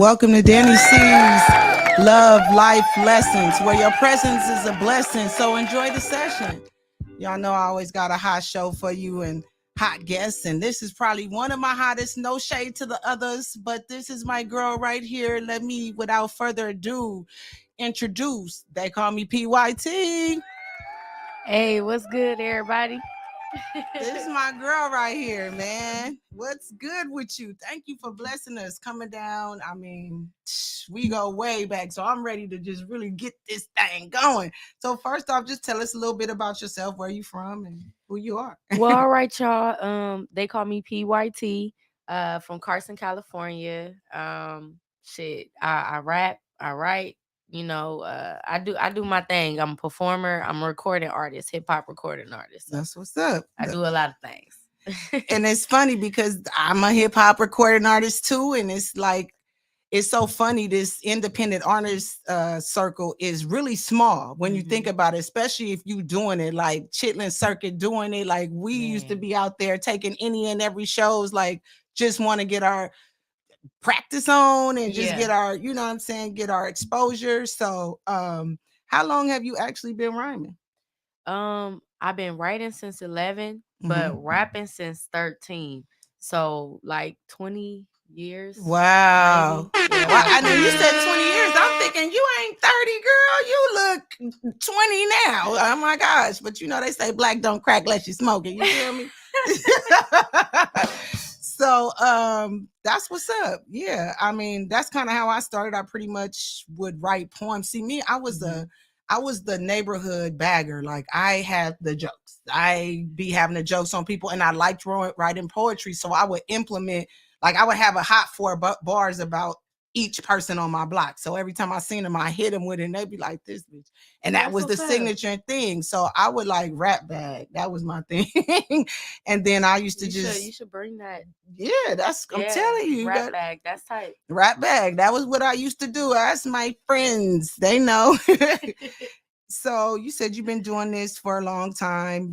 Welcome to Danny C's Love Life Lessons, where your presence is a blessing. So enjoy the session. Y'all know I always got a hot show for you and hot guests, and this is probably one of my hottest. No shade to the others, but this is my girl right here. Let me, without further ado, introduce. They call me PYT. Hey, what's good, everybody? This is my girl right here, man. What's good with you? Thank you for blessing us, coming down. I mean, we go way back, so I'm ready to just really get this thing going. So first off, just tell us a little bit about yourself, where you from, and who you are. Well, all right, y'all. They call me PYT. From Carson, California. I rap, I write. I do my thing. I'm a performer. I'm a recording artist, hip hop recording artist. So That's what's up. I do a lot of things. And it's funny because I'm a hip hop recording artist too, and it's like, it's so funny. This independent artist circle is really small when you think about it, especially if you doing it like Chitlin Circuit doing it. Like we used to be out there taking any and every shows, like just want to get our practice on and just get our, you know what I'm saying, get our exposure. So how long have you actually been rhyming? I've been writing since 11, but rapping since 13. So like 20 years. Wow. Yeah, well, I know you said 20 years. I'm thinking you ain't 30, girl. You look 20 now. Oh my gosh. But you know, they say black don't crack unless you smoke it. You feel me? So that's what's up. Yeah. I mean, that's kind of how I started. I pretty much would write poems. See, me, I was the neighborhood bagger. Like I had the jokes. I be having the jokes on people, and I liked writing poetry. So I would implement, like I would have a hot 4 bars about each person on my block. So every time I seen them, I hit them with it, and they'd be like, this bitch. And that was the signature thing. So I would like rap bag. That was my thing. And then I used to you should bring that. Yeah, I'm telling you. Rap bag. That's tight. Rap bag. That was what I used to do. That's my friends. They know. So you said you've been doing this for a long time.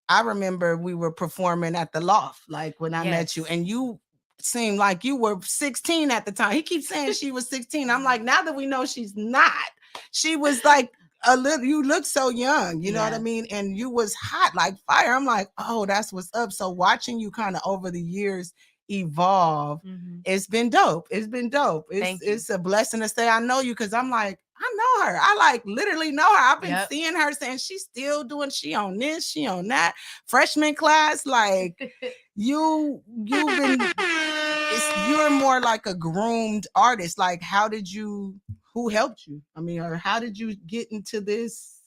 I remember we were performing at the Loft, like when I met you, and you seemed like you were 16 at the time. He keeps saying she was 16. I'm like, now that we know she's not, she was like a little, you look so young, you know what I mean? And you was hot like fire. I'm like, oh, that's what's up. So watching you kind of over the years evolve, it's been dope. It's been dope. It's a blessing to say I know you, because I'm like, I know her. I like literally know her. I've been seeing her saying she's still doing, she on this, she on that. Freshman class, like you've been, you're more like a groomed artist. Like who helped you? I mean, or how did you get into this?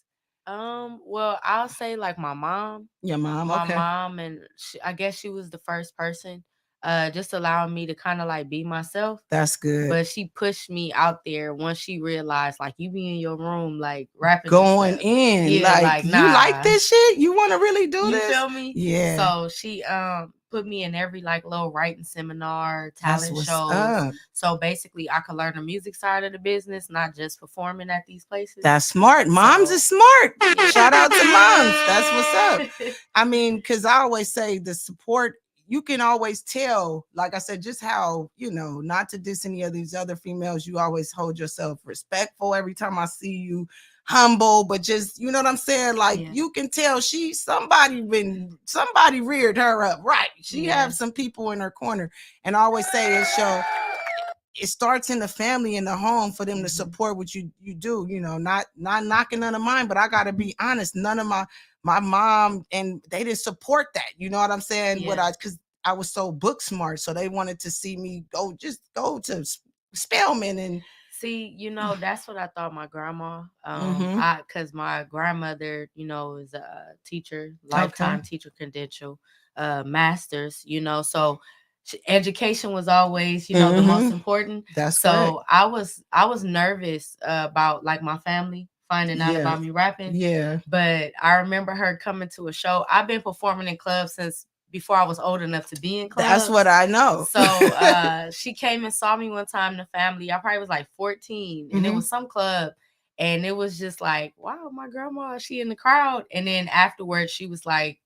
Well, I'll say like my mom. Your mom, my mom, and I guess she was the first person. Just allowing me to kind of like be myself. That's good. But she pushed me out there once she realized, like, you be in your room, like, rapping. Going in. Yeah, like nah. You like this shit? You want to really do this? You feel me? Yeah. So she put me in every, like, little writing seminar, talent shows. So basically, I could learn the music side of the business, not just performing at these places. That's smart. Moms are smart. Shout out to moms. That's what's up. I mean, because I always say the support, you can always tell, like I said, just how, you know, not to diss any of these other females, you always hold yourself respectful every time I see you, humble, but just, you know what I'm saying? Like you can tell somebody reared her up, right? She have some people in her corner. And I always say it starts in the family, in the home, for them to support what you do, you know, not knocking none of mine, but I got to be honest, none of my mom, and they didn't support that. You know what I'm saying? Because I was so book smart. So they wanted to see me go to Spelman and see, you know, that's what I thought my grandma, because my grandmother, you know, is a teacher, lifetime teacher credential, master's, you know, so education was always, you know, the most important. That's so correct. I was nervous about like my family finding out about me rapping. Yeah. But I remember her coming to a show. I've been performing in clubs since before I was old enough to be in clubs. That's what I know. So she came and saw me one time in the family. I probably was like 14, and it was some club. And it was just like, wow, my grandma, she in the crowd. And then afterwards, she was like,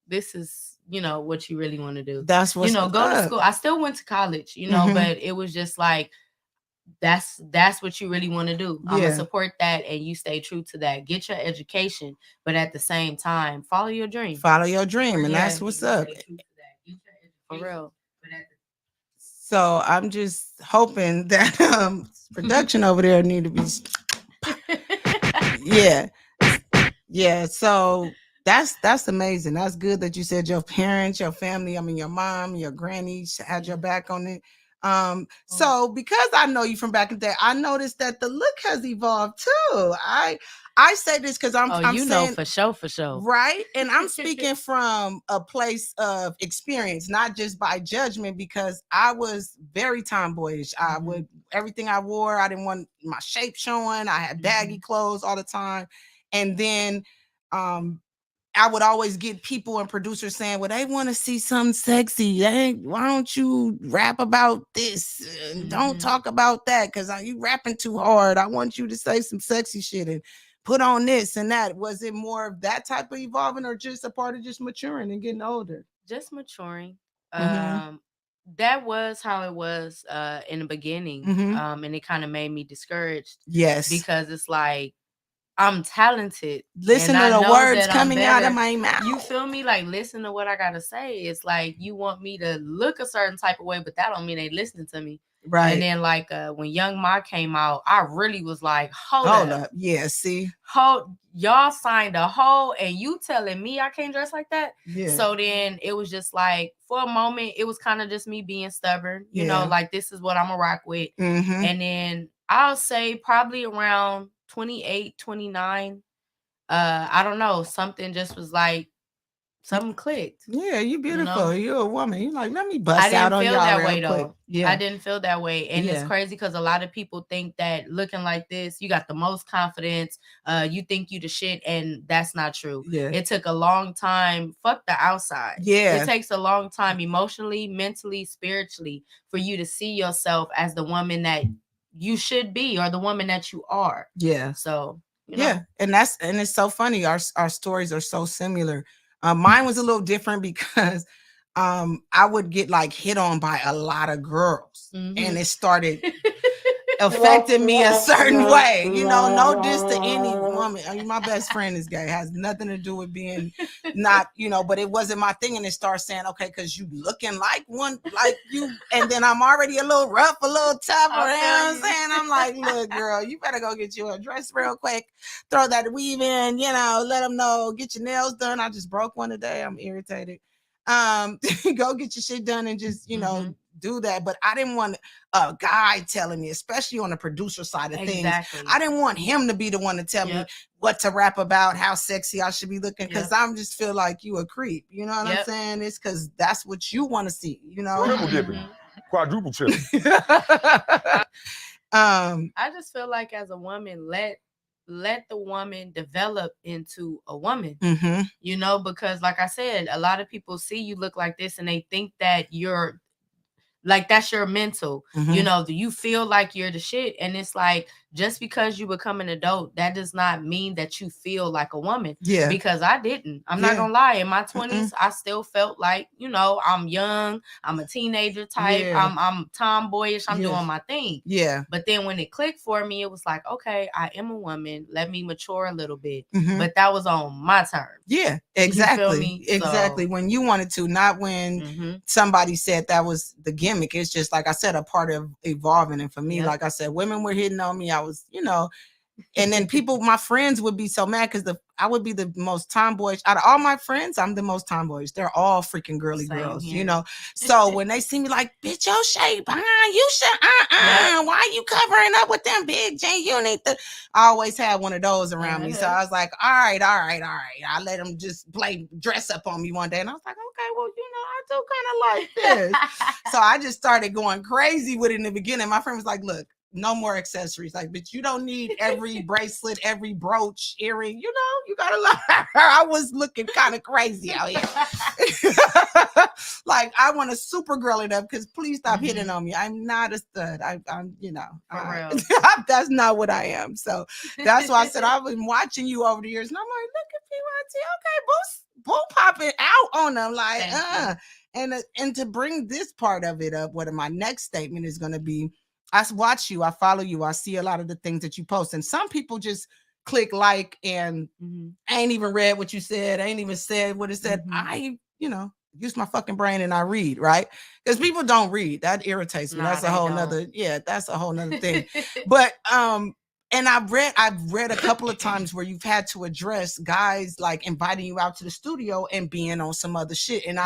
this is what you really want to do. That's what's Go to up. school. I still went to college, but it was just like, that's what you really want to do. I'm gonna support that, and you stay true to that. Get your education, but at the same time, follow your dream. Follow your dream, and that's what's up. For real. So I'm just hoping that production over there need to be yeah. So that's amazing. That's good that you said your parents, your family, I mean your mom, your granny had your back on it. So because I know you from back in the day, I noticed that the look has evolved too. I say this because I'm saying for sure. Right. And I'm speaking from a place of experience, not just by judgment, because I was very tomboyish. I would everything I wore, I didn't want my shape showing. I had baggy clothes all the time. And then I would always get people and producers saying, well, they want to see something sexy. Why don't you rap about this? Don't talk about that because you rapping too hard. I want you to say some sexy shit and put on this and that. Was it more of that type of evolving or just a part of just maturing and getting older? Just maturing. That was how it was in the beginning. And it kind of made me discouraged. Yes. Because it's like, I'm talented. Listen to the words coming out of my mouth. You feel me? Like, listen to what I gotta say. It's like you want me to look a certain type of way, but that don't mean they listening to me. Right. And then like when Young Ma came out, I really was like, hold up. Yeah, see. Y'all signed a hoe and you telling me I can't dress like that? Yeah. So then it was just like, for a moment, it was kind of just me being stubborn. You know, like this is what I'm gonna rock with. And then I'll say probably around 28, 29. I don't know. Something just was like, something clicked. Yeah, you beautiful. You're a woman. You're like, let me bust out on y'all that real way, quick. though. Yeah. I didn't feel that way. And it's crazy because a lot of people think that looking like this, you got the most confidence. You think you the shit, and that's not true. Yeah. It took a long time. Fuck the outside. Yeah. It takes a long time emotionally, mentally, spiritually for you to see yourself as the woman that you should be or the woman that you are. Yeah. So, yeah. And it's so funny. Our stories are so similar. Mine was a little different because I would get like hit on by a lot of girls and it started affecting me a certain way. No diss to any woman. I mean, my best friend is gay. It has nothing to do with being not, but it wasn't my thing. And it starts saying, okay, because you looking like one, like you, and then I'm already a little rough, a little tough, you know what I'm saying? I'm like, look, girl, you better go get you a dress real quick, throw that weave in, let them know, get your nails done. I just broke one today. I'm irritated. Go get your shit done and just, do that. But I didn't want a guy telling me, especially on the producer side of things. I didn't want him to be the one to tell me what to rap about, how sexy I should be looking, because I'm just feel like you a creep. You know what I'm saying? It's because that's what you want to see, Triple dipping, quadruple tripping. I just feel like as a woman, let the woman develop into a woman, because like I said, a lot of people see you look like this and they think that you're like, that's your mental, do you feel like you're the shit? And it's like, just because you become an adult, that does not mean that you feel like a woman. Yeah. Because I didn't. I'm not gonna lie. In my 20s, I still felt like, I'm young, I'm a teenager type, I'm tomboyish, I'm doing my thing. Yeah. But then when it clicked for me, it was like, okay, I am a woman. Let me mature a little bit. But that was on my terms. Yeah, exactly. You feel me? Exactly. So, when you wanted to, not when somebody said that was the gimmick. It's just, like I said, a part of evolving. And for me, like I said, women were hitting on me. I was, and then people, my friends would be so mad because I would be the most tomboyish out of all my friends. I'm the most tomboyish. They're all freaking girly girls, So when they see me, like, bitch, your shape, you should, why you covering up with them big jeans? You need to. I always had one of those around me. So I was like, all right. I let them just dress up on me one day, and I was like, okay, well, I do kind of like this. So I just started going crazy with it in the beginning. My friend was like, look, no more accessories. Like, bitch, you don't need every bracelet, every brooch, earring. You gotta love her. I was looking kind of crazy out here. Like, I want to super girl it up because please stop hitting on me. I'm not a stud. I'm that's not what I am. So that's why I said I've been watching you over the years, and I'm like, look at PYT. Okay, bull popping out on them like, and to bring this part of it up, what my next statement is going to be, I watch you, I follow you, I see a lot of the things that you post, and some people just click like and ain't even read what you said, ain't even said what it said. I, use my fucking brain and I read, right? Because people don't read. That irritates me. That's a whole nother, that's a whole nother thing. But and I've read a couple of times where you've had to address guys like inviting you out to the studio and being on some other shit. And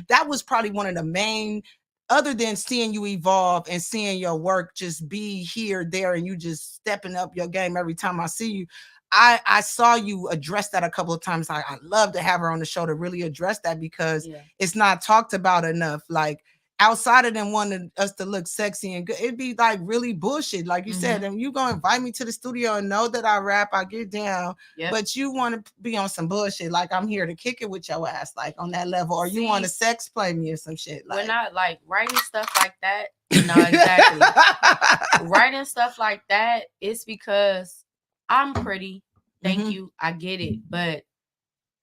that was probably one of the main, other than seeing you evolve and seeing your work just be here, there, and you just stepping up your game every time I see you. I saw you address that a couple of times. I love to have her on the show to really address that because it's not talked about enough. Like outside of them wanting us to look sexy and good, it'd be like really bullshit. Like you said, and you gonna invite me to the studio and know that I rap, I get down, but you want to be on some bullshit. Like I'm here to kick it with your ass, like on that level, or you want to sex play me or some shit. Like, when I like writing stuff like that, no, exactly. Writing stuff like that, it's because I'm pretty. Thank you. I get it. But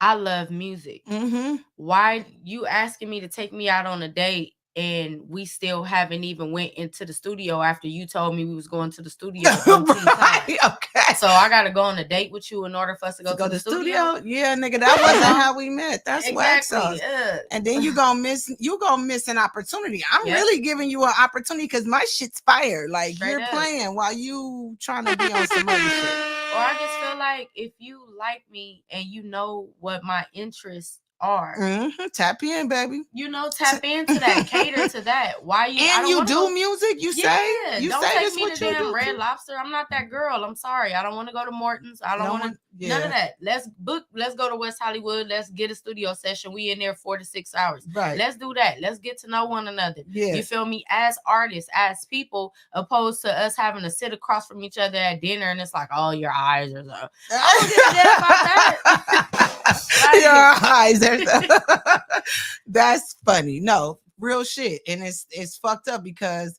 I love music. Why you asking me to take me out on a date and we still haven't even went into the studio after you told me we was going to the studio? Right, okay. So I got to go on a date with you in order for us to go to the studio? Yeah, nigga, that wasn't how we met. That's exactly. And then you gonna miss an opportunity. I'm really giving you an opportunity because my shit's fire. Like you're playing while you trying to be on some other shit. Or I just feel like if you like me and you know what my interests are, tap in, baby. Tap into that, cater to that. Why you? And you do music? You say? You don't say take this me what to you damn do? Red Lobster. I'm not that girl. I'm sorry. I don't want to go to Morton's. I don't want to. None of that. Let's go to West Hollywood. Let's get a studio session. We in there 4 to 6 hours. Right. Let's do that. Let's get to know one another. Yeah. You feel me? As artists, as people, opposed to us having to sit across from each other at dinner and it's like, oh, your eyes are. I don't give a damn about that. Your eyes are. That's funny. No, real shit. And it's fucked up because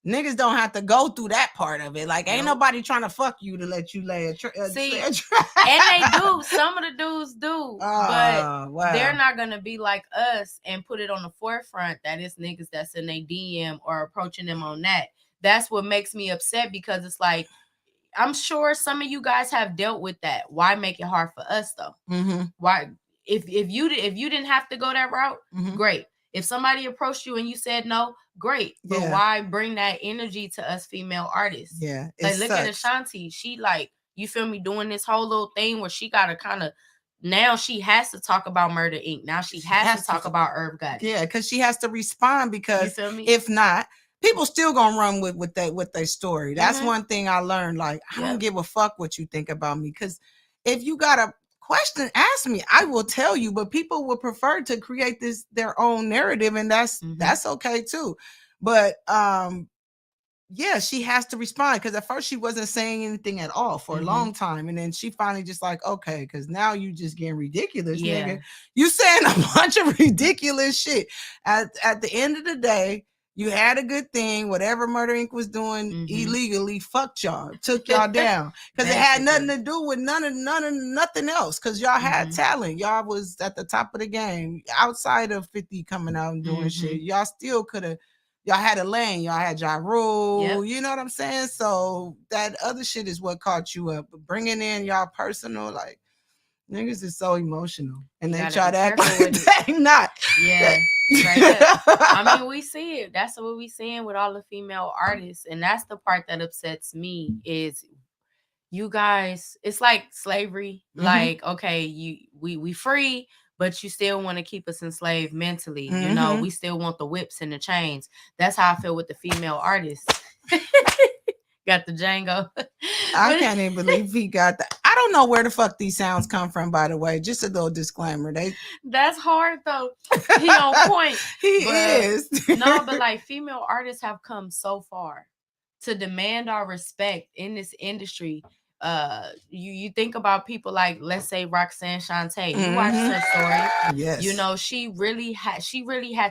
niggas don't have to go through that part of it. Like, ain't nobody trying to fuck you to let you lay a track. See, and they do. Some of the dudes do. But they're not going to be like us and put it on the forefront that it's niggas that's in their DM or approaching them on that. That's what makes me upset because it's like, I'm sure some of you guys have dealt with that. Why make it hard for us though? Why? If you didn't have to go that route, great. If somebody approached you and you said no, great. But why bring that energy to us female artists? Yeah. Like look at Ashanti. She like, you feel me, doing this whole little thing where she gotta kind of now she has to talk about Murder Inc. Now she has to talk about Herb Gotti. Yeah, because she has to respond because if not, people still gonna run with their story. That's one thing I learned. Like, I don't give a fuck what you think about me. Because if you got a question, ask me. I will tell you. But people would prefer to create their own narrative, and that's okay too. But yeah, she has to respond because at first she wasn't saying anything at all for a long time, and then she finally just like, okay, because now you just getting ridiculous, nigga. You saying a bunch of ridiculous shit. At the end of the day, you had a good thing. Whatever Murder Inc. was doing illegally, fucked y'all, took y'all down because it had nothing to do with nothing else. Because y'all had talent, y'all was at the top of the game. Outside of 50 coming out and doing shit, y'all still could have. Y'all had a lane. Y'all had Ja Rule. You know what I'm saying? So that other shit is what caught you up. But bringing in y'all personal, like niggas is so emotional, and they try to act like they not. Yeah. Right. I mean, we see it. That's what we seeing with all the female artists, and that's the part that upsets me. Is you guys? It's like slavery. Like, okay, we free, but you still want to keep us enslaved mentally. You know, we still want the whips and the chains. That's how I feel with the female artists. Got the Django. I can't even believe he got that. I don't know where the fuck these sounds come from, by the way. Just a little disclaimer. That's hard though. He on point. He is. No, but like female artists have come so far to demand our respect in this industry. You think about people like, let's say Roxanne Shante. You watched her story. Yes. You know, she really had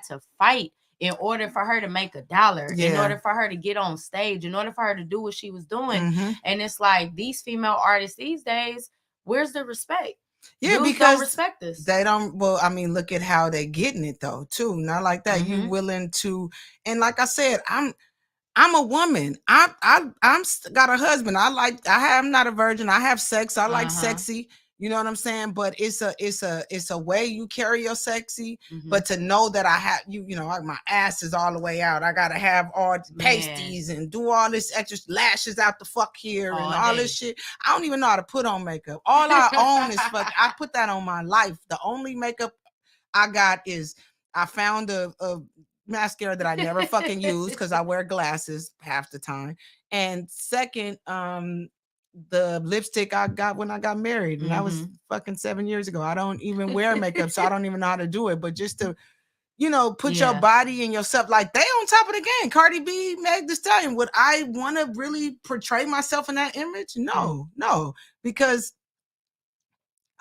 to fight in order for her to make $1, in order for her to get on stage, in order for her to do what she was doing. And it's like these female artists these days, where's the respect? Yeah, Dudes because don't respect us. they don't. Well, I mean, look at how they getting it though, too. Not like that. You Mhm. willing to, and like I said, I'm a woman. Got a husband. I'm not a virgin. I have sex. I like sexy. You know what I'm saying? But it's a way you carry your sexy. Mhm. But to know that I have like my ass is all the way out. I gotta have all the Man. pasties and do all this extra lashes out the fuck here and All all day. this shit. I don't even know how to put on makeup. All I own is fuck. I put that on my life. The only makeup I got is I found a mascara that I never fucking use because I wear glasses half the time. And second, the lipstick I got when I got married, and that was Mhm. fucking 7 years ago. I don't even wear makeup, so I don't even know how to do it. But just to, put your Yeah. body and yourself, like they on top of the game. Cardi B, Meg Thee Stallion. Would I want to really portray myself in that image? No, because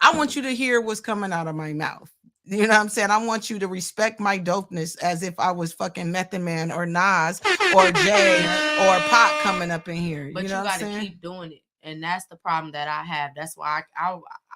I want you to hear what's coming out of my mouth. You know what I'm saying? I want you to respect my dopeness as if I was fucking Method Man or Nas or Jay or Pop coming up in here. But you know what I'm gotta saying? keep doing it. And that's the problem that I have. That's why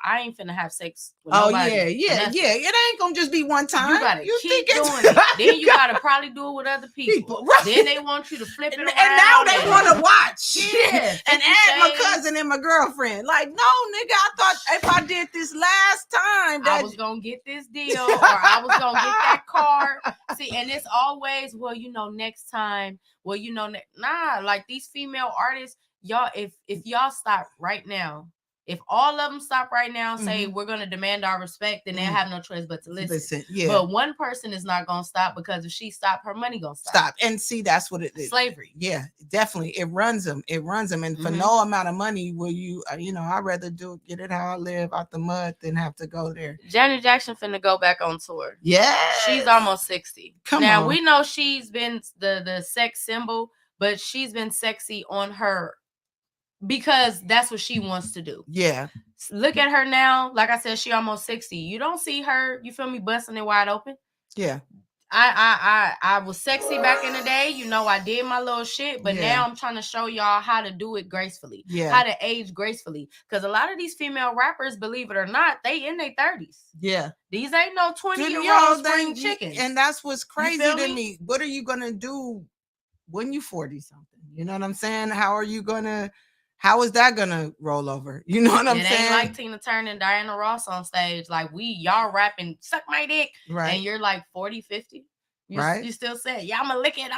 I ain't finna have sex with Oh nobody. yeah. It ain't gonna just be one time. You gotta keep think it's- doing it. Then you gotta probably do it with other people. right. Then they want you to flip it And around. now they want to watch. Yeah, And 50 add my Shades. cousin and my girlfriend. Like, no, nigga, I thought if I did this last time, I was gonna get this deal, or I was gonna get that car. See, and it's always, well, next time. Well, nah, like these female artists, y'all, if y'all stop right now, if all of them stop right now and say we're gonna demand our respect, then they'll have no choice but to listen. Yeah. But one person is not gonna stop, because if she stopped, her money gonna stop. And see, that's what it is. Slavery. Yeah, definitely. It runs them. And for no amount of money will you, I'd rather get it how I live out the mud than have to go there. Janet Jackson finna go back on tour. Yeah. She's almost 60. Come now, on. we know she's been the sex symbol, but she's been sexy on her because that's what she wants to do. Yeah. Look at her now. Like I said, she almost 60. You don't see her, you feel me, busting it wide open. Yeah. I was sexy back in the day. I did my little shit, but now I'm trying to show y'all how to do it gracefully. Yeah. How to age gracefully. Because a lot of these female rappers, believe it or not, they in their 30s. Yeah. These ain't no 20-year-old spring chickens. And that's what's crazy to me. What are you gonna do when you 40 something? You know what I'm saying? How is that gonna roll over? You know what I'm saying? It ain't like Tina Turner and Diana Ross on stage. Like y'all rapping, suck my dick. Right. And you're like 40, 50. Right. You still say, yeah, I'm gonna lick it.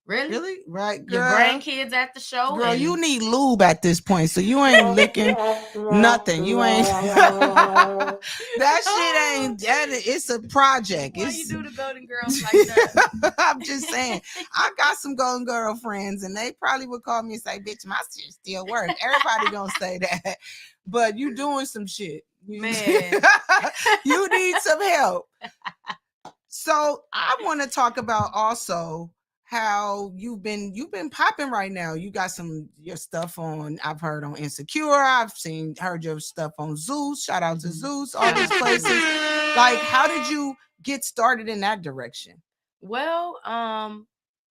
Really? Right, girl. Your grandkids at the show. Girl, you need lube at this point, so you ain't licking nothing. You ain't. That shit ain't. It's a project. Why you do the Golden Girls like that? I'm just saying. I got some Golden Girl friends, and they probably would call me and say, "Bitch, my shit still work." Everybody gonna say that, but you doing some shit, man. You need some help. So I want to talk about also how you've been popping right now. You got your stuff on, I've heard on Insecure. I've heard your stuff on Zeus. Shout out to Zeus, all these places. Like, how did you get started in that direction? Well,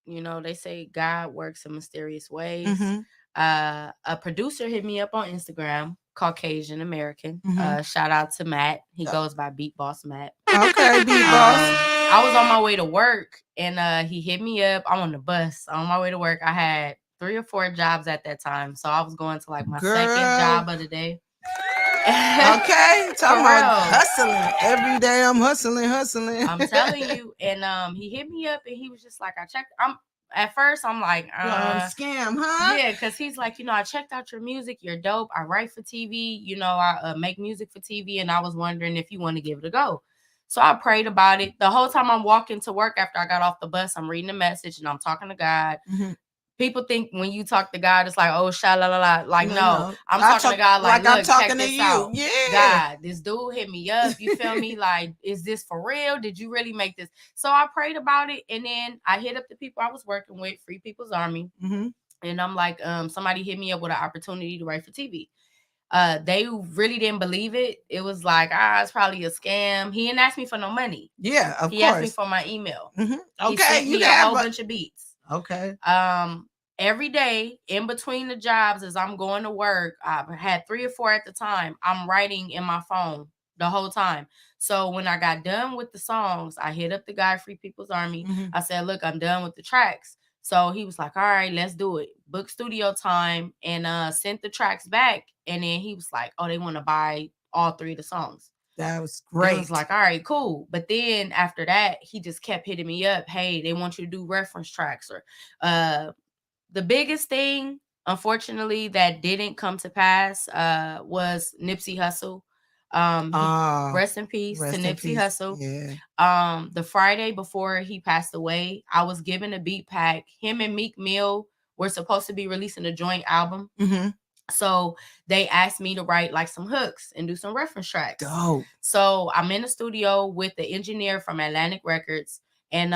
they say God works in mysterious ways. Mm-hmm. A producer hit me up on Instagram, Caucasian American. Shout out to Matt. He goes by Beat Boss Matt. Okay, Beat Boss. I was on my way to work, and he hit me up. I'm on the bus on my way to work. I had 3 or 4 jobs at that time, so I was going to like my second job of the day. Okay, talking about hustling every day. I'm hustling. I'm telling you. And he hit me up, and he was just like, I checked. At first, I'm like, scam, huh? Yeah, because he's like, I checked out your music. You're dope. I write for TV. I make music for TV, and I was wondering if you want to give it a go. So I prayed about it. The whole time I'm walking to work after I got off the bus, I'm reading a message and I'm talking to God. Mm-hmm. People think when you talk to God, it's like, oh, sha-la-la-la. Like, no. I'm talking to God like, look, I'm talking check to this you. out. Yeah. God, this dude hit me up. You feel me? Like, is this for real? Did you really make this? So I prayed about it. And then I hit up the people I was working with, Free People's Army. Mm-hmm. And I'm like, somebody hit me up with an opportunity to write for TV. They really didn't believe it. It was like, it's probably a scam. He didn't ask me for no money. Yeah, of course. He asked me for my email. Mm-hmm. Okay, he sent me a whole bunch of beats. Okay. Every day in between the jobs, as I'm going to work, I had 3 or 4 at the time. I'm writing in my phone the whole time. So when I got done with the songs, I hit up the guy, Free People's Army. I said, look, I'm done with the tracks. So he was like, all right, let's do it. Book studio time, and sent the tracks back. And then he was like, oh, they want to buy all 3 of the songs. That was great. It was like, all right, cool. But then after that, he just kept hitting me up. Hey, they want you to do reference tracks. Or the biggest thing, unfortunately, that didn't come to pass was Nipsey Hussle. Rest in peace to Nipsey Hussle. Yeah. The Friday before he passed away, I was given a beat pack. Him and Meek Mill were supposed to be releasing a joint album. So they asked me to write like some hooks and do some reference tracks. Dope. So I'm in the studio with the engineer from Atlantic Records. And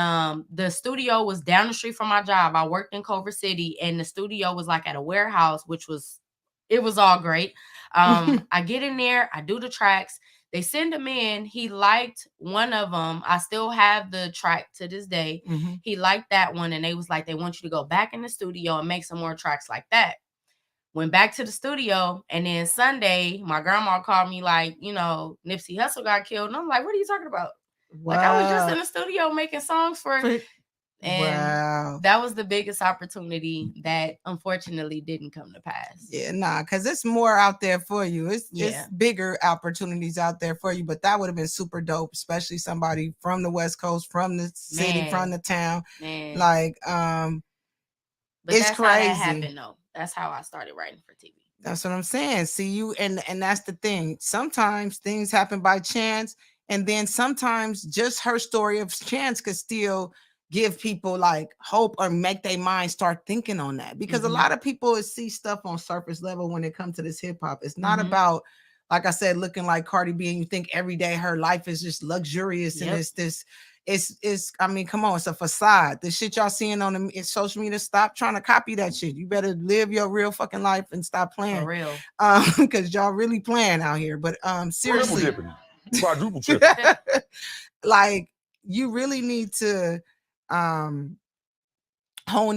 the studio was down the street from my job. I worked in Culver City, and the studio was like at a warehouse, it was all great. I get in there, I do the tracks. They send him in. He liked one of them. I still have the track to this day. He liked that one, and they was like, they want you to go back in the studio and make some more tracks like that. Went back to the studio, and then Sunday, my grandma called me like, Nipsey Hussle got killed. And I'm like, what are you talking about? Wow. Like, I was just in the studio making songs and that was the biggest opportunity that unfortunately didn't come to pass. Yeah, nah, because it's more out there for you. It's bigger opportunities out there for you, but that would have been super dope, especially somebody from the West Coast, from the city, from the town. Man. Like, but it's that's crazy. How that happened, though. That's how I started writing for TV. That's what I'm saying. See, you and that's the thing. Sometimes things happen by chance, and then sometimes just her story of chance could still give people like hope or make their mind start thinking on that, because a lot of people see stuff on surface level when it comes to this hip hop. It's not about, like I said, looking like Cardi B, and you think every day her life is just luxurious and it's I mean, come on, it's a facade. The shit y'all seeing on the social media, stop trying to copy that shit. You better live your real fucking life and stop playing. For real. Because y'all really playing out here. But seriously, quadruple tipping. Like, you really need to hone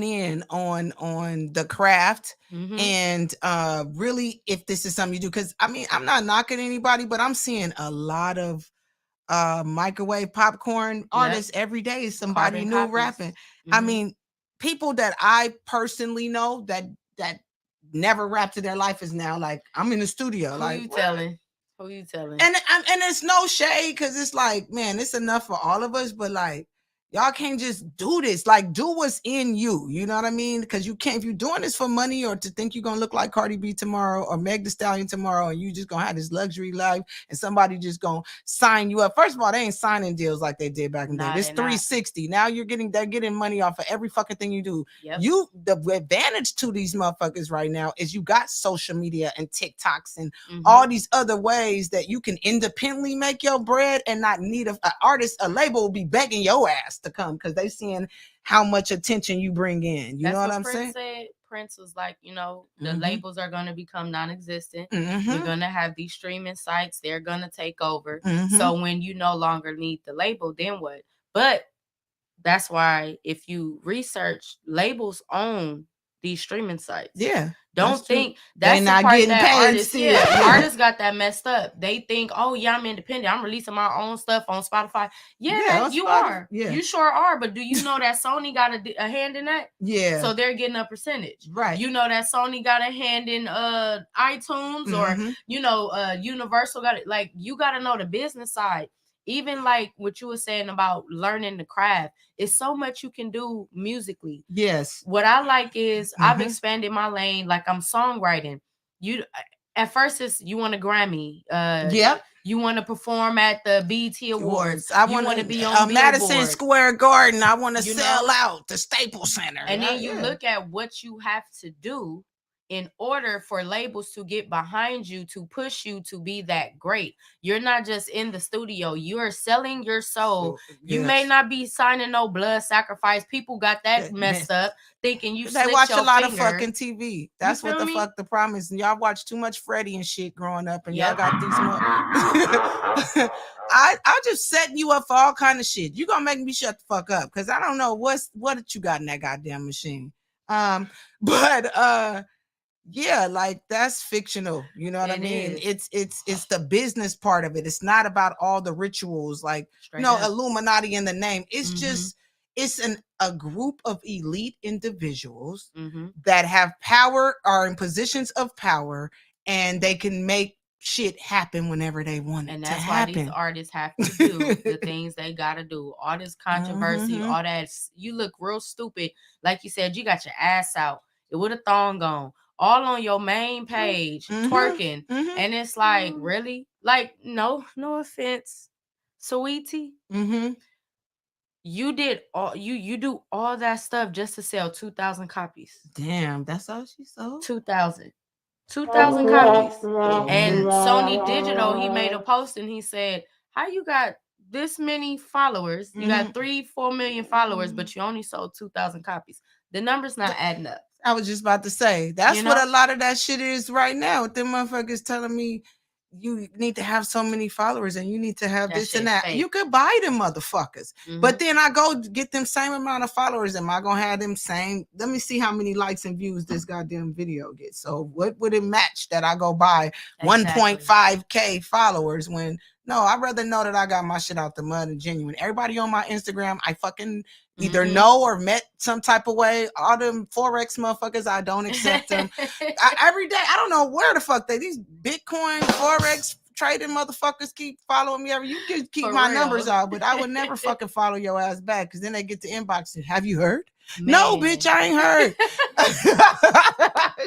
in on the craft and really, if this is something you do, because I mean, I'm not knocking anybody, but I'm seeing a lot of microwave popcorn artists every day. Is somebody new rapping. I mean, people that I personally know that never rapped in their life is now like, I'm in the studio. Who like, you telling? Who you telling? And it's no shade, because it's like, man, it's enough for all of us, but like, y'all can't just do this. Like, do what's in you. You know what I mean? Because you can't, if you're doing this for money or to think you're gonna look like Cardi B tomorrow or Meg Thee Stallion tomorrow, and you just gonna have this luxury life and somebody just gonna sign you up. First of all, they ain't signing deals like they did back in the day. It's 360. Now they're getting money off of every fucking thing you do. The advantage to these motherfuckers right now is you got social media and TikToks and all these other ways that you can independently make your bread and not need an artist. A label will be begging your ass to come because they seeing how much attention you bring in. You know what I'm saying? Prince was like, the labels are going to become non-existent. We're going to have these streaming sites. They're going to take over. So when you no longer need the label, then what? But that's why if you research, labels own these streaming sites. Yeah. Don't think that's the part that artists got that messed up. They think, oh yeah, I'm independent. I'm releasing my own stuff on Spotify. Yeah, you are. Yeah. You sure are. But do you know that Sony got a hand in that? Yeah. So they're getting a percentage. Right. You know that Sony got a hand in iTunes or Universal got it. Like, you got to know the business side. Even like what you were saying about learning the craft, it's so much you can do musically. Yes. What I like is I've expanded my lane. Like, I'm songwriting. You at first it's you want a Grammy. You want to perform at the BET Awards. I want to be on Madison Square Garden. I want to sell out the Staples Center. And then you look at what you have to do in order for labels to get behind you, to push you to be that great. You're not just in the studio. You're selling your soul. You may not be signing no blood sacrifice. People got that messed up, thinking you they watch a lot of fucking TV. That's what the fuck the problem is. Y'all watch too much Freddie and shit growing up, and y'all got these more. I just setting you up for all kind of shit. You gonna make me shut the fuck up, because I don't know what you got in that goddamn machine. But Yeah, like that's fictional. You know what I It mean? is. It's the business part of it. It's not about all the rituals, like Straight up. Illuminati in the name. It's Mhm. just it's a group of elite individuals Mhm. that have power, are in positions of power, and they can make shit happen whenever they want it And to that's why these happen. artists have to do the things they gotta do. All this controversy, Mhm. all that. You look real stupid. Like you said, you got your ass out. It with a thong on. All on your main page, Mhm. twerking. Mhm. And it's like, really? Like, no offense, sweetie. Mhm. You did all you do all that stuff just to sell 2,000 copies. Damn, that's all she sold. 2,000 copies. And Sony Digital, he made a post and he said, how you got this many followers? You got 3-4 million followers, but you only sold 2,000 copies. The number's not adding up. I was just about to say that's what a lot of that shit is right now. With them motherfuckers telling me you need to have so many followers and you need to have this and that. You could buy them motherfuckers. But then I go get them same amount of followers. Am I gonna have them same? Let me see how many likes and views this goddamn video gets. So what would it match that I go buy 1.5K followers when no, I'd rather know that I got my shit out the mud and genuine. Everybody on my Instagram, I fucking either know or met some type of way. All them Forex motherfuckers, I don't accept them. Every day, I don't know where the fuck these Bitcoin Forex trading motherfuckers keep following me. You can keep my numbers out, but I would never fucking follow your ass back because then they get the inbox and have you heard? Man. No, bitch, I ain't heard.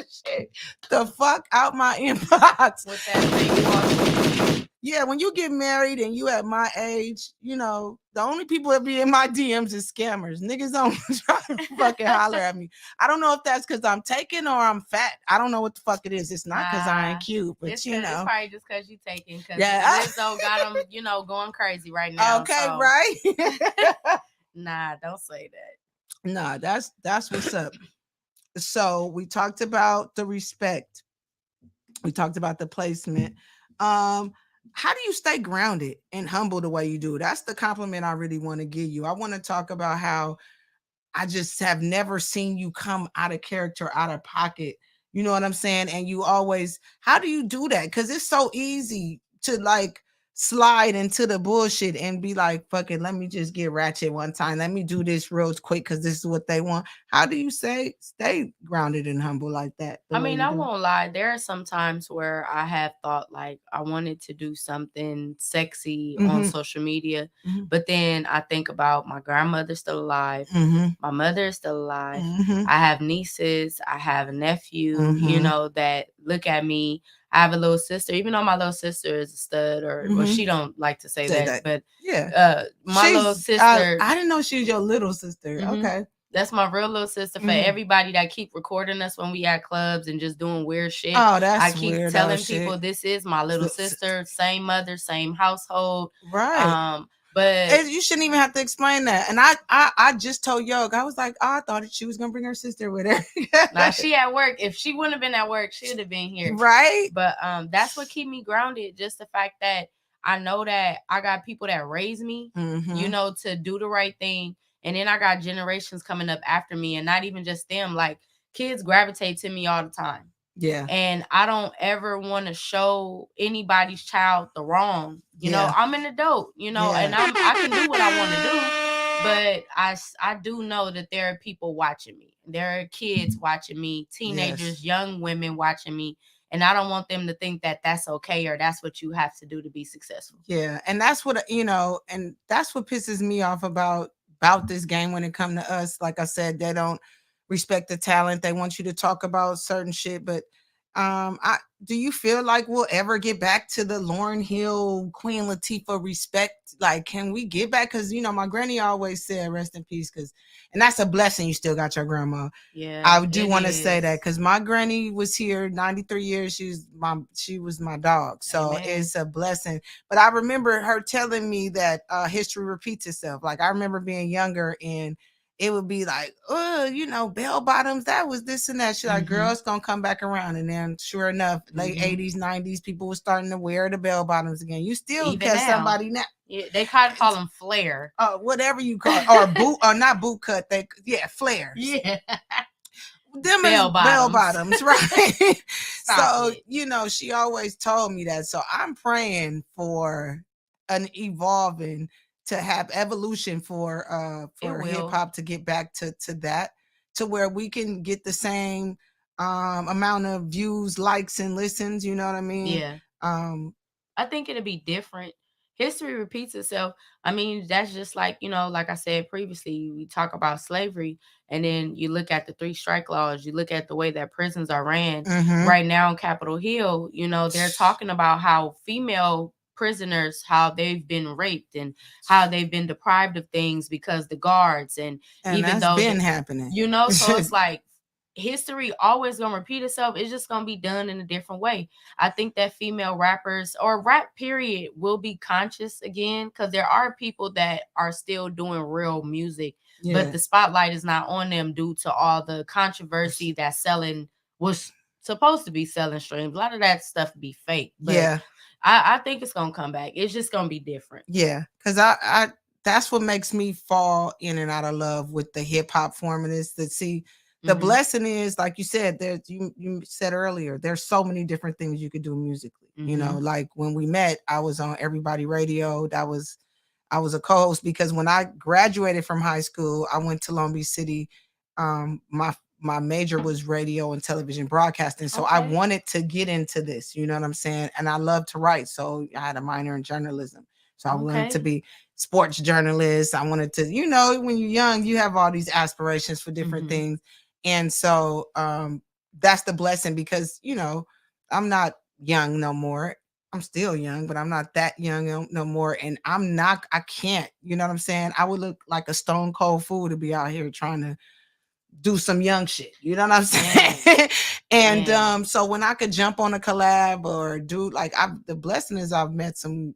Shit. The fuck out my inbox. With that thing. Yeah, when you get married and you at my age, the only people that be in my DMs is scammers. Niggas don't try to fucking holler at me. I don't know if that's because I'm taken or I'm fat. I don't know what the fuck it is. It's not because I ain't cute, but it's probably just because you taken. Yeah, Lizzo got them, going crazy right now. Okay, so. Right? Nah, don't say that. Nah, that's what's up. So we talked about the respect. We talked about the placement. How do you stay grounded and humble the way you do? That's the compliment I really want to give you. I want to talk about how I just have never seen you come out of character, out of pocket. You know what I'm saying? And you always, how do you do that? Because it's so easy to like slide into the bullshit and be like, fuck it, let me just get ratchet one time. Let me do this real quick because this is what they want. How do you stay grounded and humble like that? I mean, I won't lie. There are some times where I have thought like I wanted to do something sexy on social media, but then I think about my grandmother's still alive. My mother is still alive. I have nieces. I have a nephew, that look at me. I have a little sister, even though my little sister is a stud, well, she don't like to say that, but yeah, my little sister. I didn't know she was your little sister. Okay. That's my real little sister. For everybody that keep recording us when we at clubs and just doing weird shit. Oh, that's I keep telling people shit. This is my little sister, same mother, same household. Right. But you shouldn't even have to explain that. And I just told Yoga, I was like, I thought she was gonna bring her sister with her. Now she at work. If she wouldn't have been at work, she would have been here. Right. But that's what keep me grounded. Just the fact that I know that I got people that raise me, to do the right thing. And then I got generations coming up after me, and not even just them. Like kids gravitate to me all the time. Yeah. And I don't ever want to show anybody's child the wrong. You know, I'm an adult, and I can do what I want to do. But I do know that there are people watching me. There are kids watching me, teenagers, young women watching me. And I don't want them to think that that's okay or that's what you have to do to be successful. Yeah. And that's what, and that's what pisses me off about this game when it comes to us. Like I said, they don't respect the talent. They want you to talk about certain shit. But do you feel like we'll ever get back to the Lauryn Hill, Queen Latifah respect? Like, can we get back? Because, my granny always said, rest in peace. And that's a blessing you still got your grandma. Yeah, I do want to say that because my granny was here 93 years. She was my dog. So it's a blessing. But I remember her telling me that history repeats itself. Like I remember being younger and it would be like, bell bottoms, that was this and that. She's like, girl, it's going to come back around. And then sure enough, late 80s, 90s, people were starting to wear the bell bottoms again. You still catch somebody now. Yeah, they call them flare. Whatever you call it. Or boot, or not boot cut. Flare. Yeah. them bell is bell bottoms. bottoms, right? Stop So, it. you know, she always told me that. So I'm praying for an evolving to have evolution It for hip will. hop to get back to that, to where we can get the same amount of views, likes, and listens, you know what I mean? Yeah. Um I think it'll be different. History repeats itself. I mean, that's just like, like I said previously, we talk about slavery, and then you look at the 3 strike laws, you look at the way that prisons are ran. mhm. Right now in Capitol Hill, they're talking about how female prisoners, how they've been raped and how they've been deprived of things because the guards, and even that's though been happening. so it's like history always gonna repeat itself. It's just gonna be done in a different way. I think that female rappers or rap period will be conscious again, because there are people that are still doing real music, Yeah. but the spotlight is not on them due to all the controversy that selling was supposed to be selling streams. A lot of that stuff be fake, but Yeah. I think it's gonna come back. It's just gonna be different. Yeah, because I that's what makes me fall in and out of love with the hip hop form. And is to see the Mhm. blessing is, like you said, there's you said earlier, there's so many different things you could do musically. You know, Mhm. like when we met, I was on Everybody Radio. I was a co-host because when I graduated from high school, I went to Long Beach City. My major was radio and television broadcasting. So I Okay. wanted to get into this, you know what I'm saying? And I love to write. So I had a minor in journalism. So I wanted to Okay. be sports journalist. I wanted to, you know, when you're young, you have all these aspirations for different Mhm. things. And so that's the blessing because, you know, I'm not young no more. I'm still young, but I'm not that young no more. And I can't, you know what I'm saying? I would look like a stone cold fool to be out here trying to do some young shit. You know what I'm saying? And Man. so when I could jump on a collab or do like the blessing is I've met some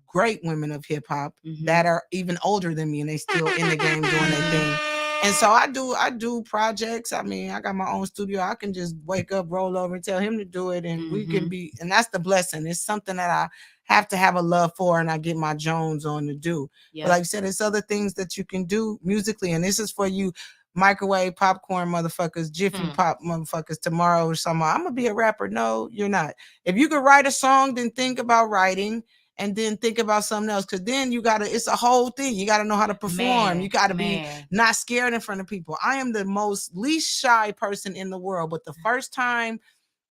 great women of hip hop Mhm. that are even older than me and they still in the game doing their thing. And so I do projects. I mean, I got my own studio. I can just wake up, roll over, and tell him to do it, and we can Mhm. be. And that's the blessing. It's something that I have to have a love for, and I get my Jones on to do. But like Yep. you said, there's other things that you can do musically, and this is for you, microwave popcorn motherfuckers, jiffy pop motherfuckers. Tomorrow or something, I'm gonna be a rapper. No, you're not. If you could write a song, then think about writing and then think about something else, because then it's a whole thing. You gotta know how to perform. You gotta be not scared in front of people. I am the most least shy person in the world, but the first time,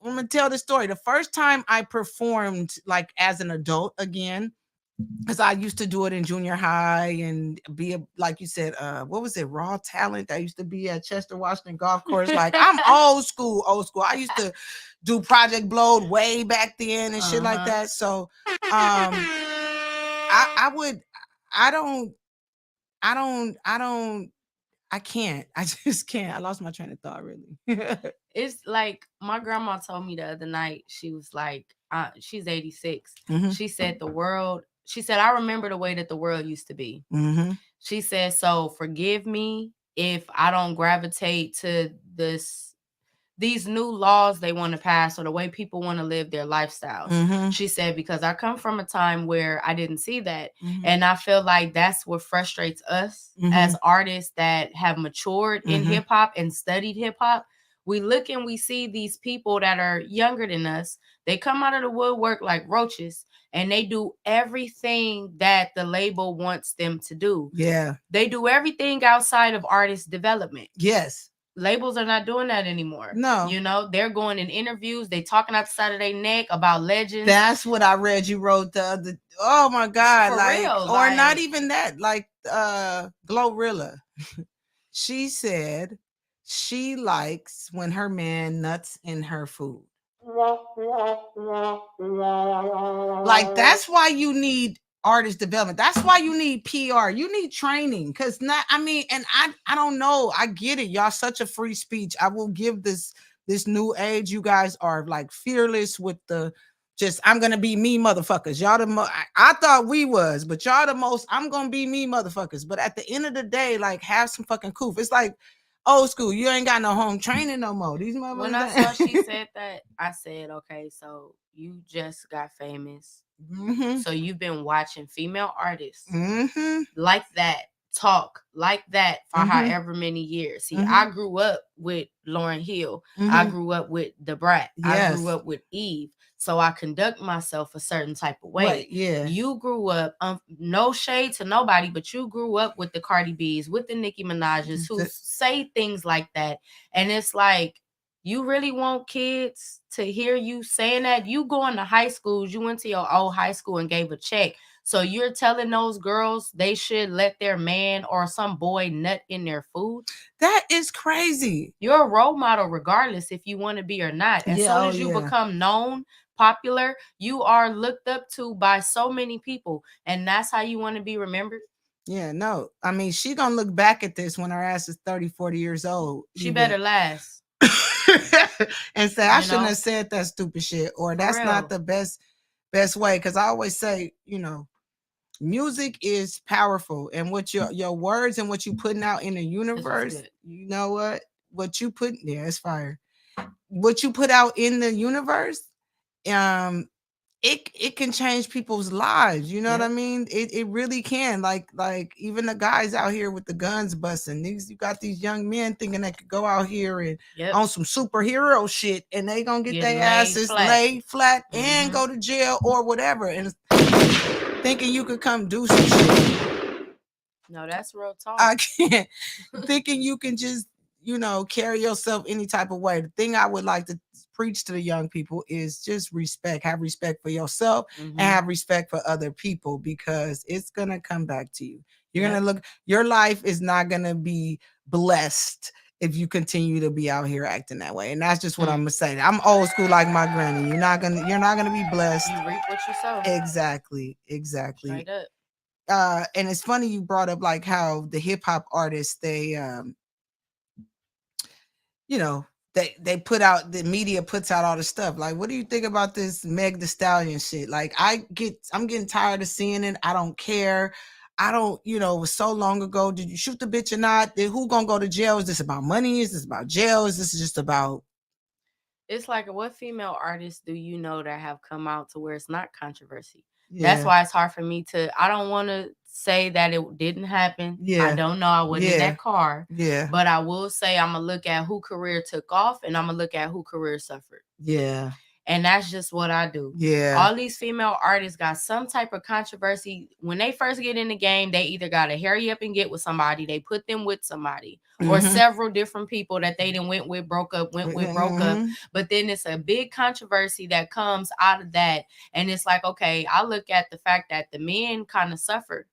I'm gonna tell this story. The first time I performed like as an adult again, because I used to do it in junior high and be like you said, what was it, Raw Talent? I used to be at Chester Washington Golf Course. Like I'm old school. I used to do Project Blowed way back then and shit like that. So I would I don't I don't I don't I can't. I just can't. I lost my train of thought really. It's like my grandma told me the other night. She was like, she's 86. Mhm. She said she said, I remember the way that the world used to be. Mhm. She said, so forgive me if I don't gravitate to these new laws they want to pass or the way people want to live their lifestyles. Mhm. She said, because I come from a time where I didn't see that. Mhm. And I feel like that's what frustrates us as artists that have matured in hip hop and studied hip hop. We look and we see these people that are younger than us. They come out of the woodwork like roaches and they do everything that the label wants them to do. Yeah. They do everything outside of artist development. Yes. Labels are not doing that anymore. No. You know, they're going in interviews, they talking out the side of their neck about legends. That's what I read you wrote the other. Oh my God. For like real, or not like- even that. Like Glorilla. She said she likes when her man nuts in her food. Like that's why you need artist development. That's why you need PR. You need training. Cause not, I mean, and I don't know. I get it. Y'all such a free speech. I will give this new age. You guys are like fearless with the just I'm gonna be me motherfuckers. Y'all the I thought we was, but y'all the most I'm gonna be me motherfuckers. But at the end of the day, like have some fucking coof. It's like old school. You ain't got no home training no more. These motherfuckers. When I saw she said that, I said, okay, so you just got famous. So you've been watching female artists like that talk like that for Mhm. however many years. See, Mhm. I grew up with Lauryn Hill. I Mhm. grew up with The Brat. I grew Yes. up with Eve. So I conduct myself a certain type of way. Right, yeah. You grew up, no shade to nobody, but you grew up with the Cardi B's, with the Nicki Minaj's, who say things like that. And it's like, you really want kids to hear you saying that? You going to high schools, you went to your old high school and gave a check. So you're telling those girls they should let their man or some boy nut in their food? That is crazy. You're a role model regardless if you want to be or not. As soon as you become known, popular, you are looked up to by so many people. And that's how you want to be remembered? Yeah, no. I mean, she gonna look back at this when her ass is 30, 40 years old. She better last. And say, I shouldn't have said that stupid shit. Or that's not the best way. Because I always say, music is powerful. And what your words and what you putting out in the universe, you know what you put, yeah, it's fire. What you put out in the universe, it can change people's lives. You know what I mean? It really can. Like even the guys out here with the guns busting. You got these young men thinking they could go out here and on some superhero shit, and they gonna get their asses laid flat and go to jail or whatever, and thinking you could come do some shit. No, that's real talk. I can't. Thinking you can just carry yourself any type of way. The thing I would like to preach to the young people is just respect. Have respect for yourself and have respect for other people, because it's gonna come back to you. You're gonna look. Your life is not gonna be blessed if you continue to be out here acting that way. And that's just what I'm gonna say. I'm old school like my granny. You're not gonna be blessed. You reap what you sow. Exactly. Straight up. And it's funny you brought up like how the hip hop artists, they they put out, the media puts out all the stuff. Like, what do you think about this Meg Thee Stallion shit? Like, I'm getting tired of seeing it. I don't care. I don't, it was so long ago. Did you shoot the bitch or not? Who gonna go to jail? Is this about money? Is this about jail? Is this just about? It's like, what female artists do you know that have come out to where it's not controversy? Yeah. That's why it's hard for me to, I don't want to say that it didn't happen. Yeah. I don't know. I wasn't in that car. Yeah. But I will say I'm going to look at who career took off, and I'm going to look at who career suffered. Yeah. And that's just what I do. Yeah. All these female artists got some type of controvery. When they first get in the game, they either got to hurry up and get with somebody. They put them with somebody, or several different people that they done went with, broke up. But then it's a big controversy that comes out of that. And it's like, okay, I look at the fact that the men kind of suffered.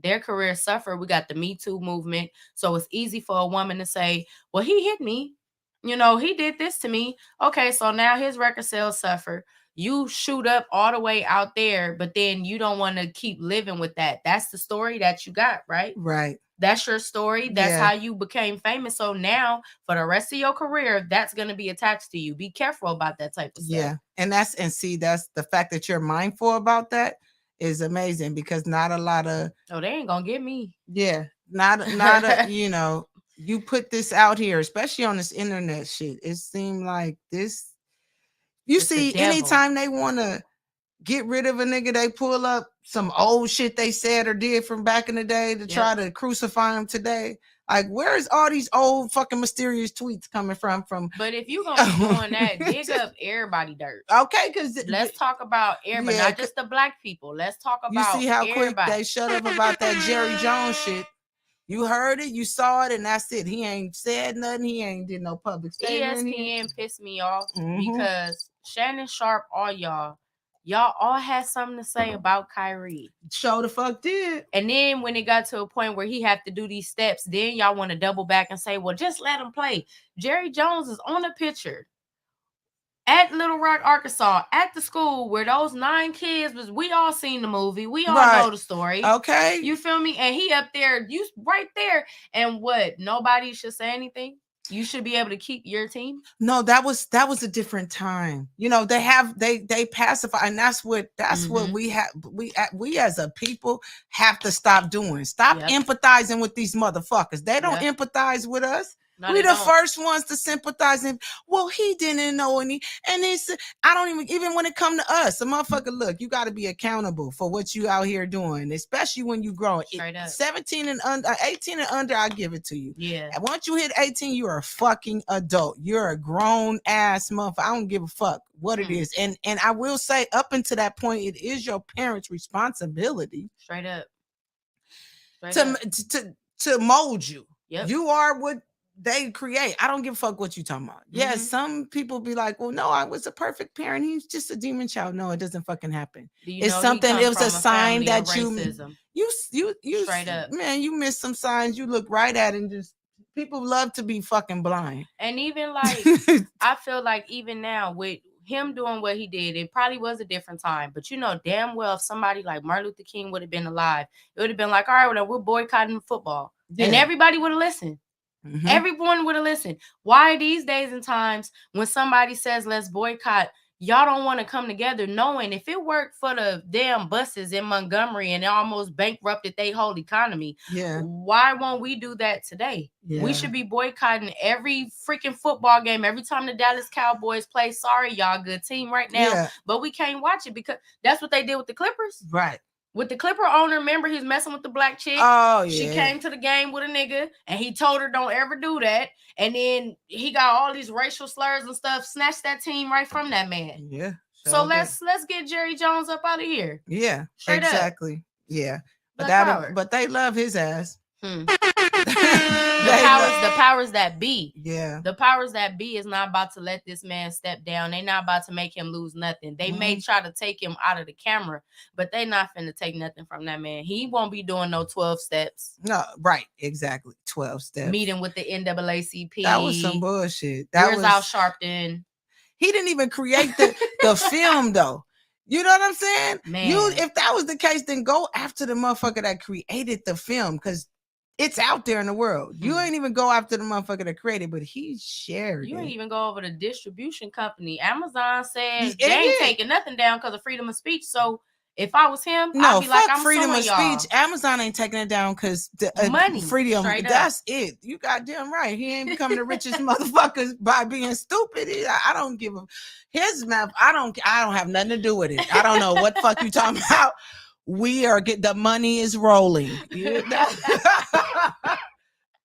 Their career suffered. We got the Me Too movement. So it's easy for a woman to say, well, he hit me. He did this to me. Okay, so now his record sales suffer. You shoot up all the way out there, but then you don't want to keep living with that. That's the story that you got, right? Right. That's your story. That's how you became famous. So now, for the rest of your career, that's going to be attached to you. Be careful about that type of stuff. Yeah, and that's the fact that you're mindful about that is amazing, because not a lot of they ain't gonna get me. Yeah, not you put this out here, especially on this internet shit. It seemed like this. It's see, anytime they want to get rid of a nigga, they pull up some old shit they said or did from back in the day to try to crucify them today. Like, where's all these old fucking mysterious tweets coming from? But if you gonna be doing that, dig up everybody dirt. Okay, because let's talk about everybody, not just the black people. Let's talk about. You see how quick they shut up about that Jerry Jones shit. You heard it, you saw it, and that's it. He ain't said nothing. He ain't did no public statement. ESPN pissed me off because Shannon Sharp, all y'all all had something to say about Kyrie. Show the fuck did. And then when it got to a point where he had to do these steps, then y'all want to double back and say, well, just let him play. Jerry Jones is on a picture at Little Rock, Arkansas, at the school where those 9 kids was. We all seen the movie. We all know the story. Okay. You feel me? And he up there, you right there. And what? Nobody should say anything? You should be able to keep your team. No, that was a different time. They pacify, and that's what we have. We as a people have to stop doing. Stop empathizing with these motherfuckers. They don't empathize with us. No, we they the don't. first ones to sympathize. And well, he didn't know any, and it's I don't even when it come to us, a motherfucker. Look, you got to be accountable for what you out here doing, especially when you grow. Straight up. 17 and under, 18 and under, I give it to you. Yeah. And once you hit 18, you're a fucking adult. You're a grown ass motherfucker. I don't give a fuck what it is. And I will say, up until that point, it is your parents' responsibility. Straight up. To mold you. Yep. You are what they create. I don't give a fuck what you talking about. Yeah, some people be like, well, no, I was a perfect parent. He's just a demon child. No, it doesn't fucking happen. It's something. It was a sign that you straight up, man. You miss some signs. You look right at it and just people love to be fucking blind. And even like I feel like even now with him doing what he did, it probably was a different time. But you know damn well if somebody like Martin Luther King would have been alive, it would have been like, all right, well, we're boycotting football. Yeah. And everybody would have listened. Everyone would have listened. Why these days and times when somebody says let's boycott, y'all don't want to come together knowing if it worked for the damn buses in Montgomery and it almost bankrupted their whole economy, why won't we do that today? We should be boycotting every freaking football game every time the Dallas Cowboys play. Sorry, y'all, good team right now, but we can't watch it because that's what they did with the Clippers. Right. With the Clipper owner, remember he's messing with the black chick. Oh, yeah. She came to the game with a nigga and he told her don't ever do that. And then he got all these racial slurs and stuff, snatched that team right from that man. Yeah. So let's get Jerry Jones up out of here. Yeah. Straight exactly. Up. Yeah. But they love his ass. The powers that be. Yeah. The powers that be is not about to let this man step down. They not about to make him lose nothing. They may try to take him out of the camera, but they not finna take nothing from that man. He won't be doing no 12 steps. No, right. Exactly. 12 steps. Meeting with the NAACP. That was some bullshit. Where's Al Sharpton? He didn't even create the film though. You know what I'm saying? Man. If that was the case, then go after the motherfucker that created the film because it's out there in the world. You ain't even go after the motherfucker that created, but he shared You it. ain't even go over the distribution company. Amazon said they ain't taking nothing down because of freedom of speech. So if I was him, I'd be like, I'm freedom of y'all. speech. Amazon ain't taking it down because money. Freedom. That's it. You goddamn right. He ain't becoming the richest motherfuckers by being stupid. I don't give a his mouth. I don't have nothing to do with it. I don't know what fuck you talking about. We are the money is rolling. You know?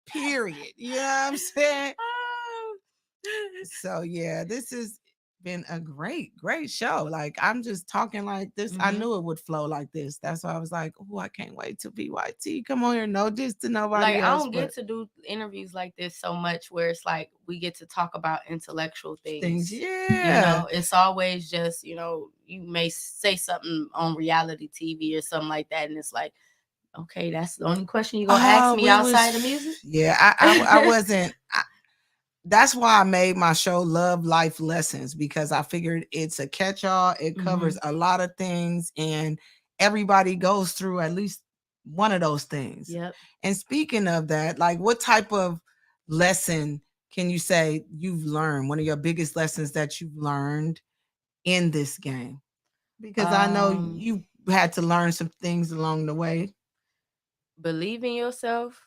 Period. You know what I'm saying? So yeah, this has been a great show. Like I'm just talking like this. I knew it would flow like this. That's why I was like, oh, I can't wait to PYT. Come on here, no this to nobody like, else. I don't get to do interviews like this so much where it's like we get to talk about intellectual things. Yeah. You know, it's always just, you know, you may say something on reality TV or something like that, and it's like, okay, that's the only question you're gonna ask me outside of music. Yeah, I wasn't. That's why I made my show Love Life Lessons, because I figured it's a catch-all. It covers a lot of things, and everybody goes through at least one of those things. Yep. And speaking of that, like, what type of lesson can you say you've learned? One of your biggest lessons that you've learned in this game? Because I know you had to learn some things along the way. Believe in yourself.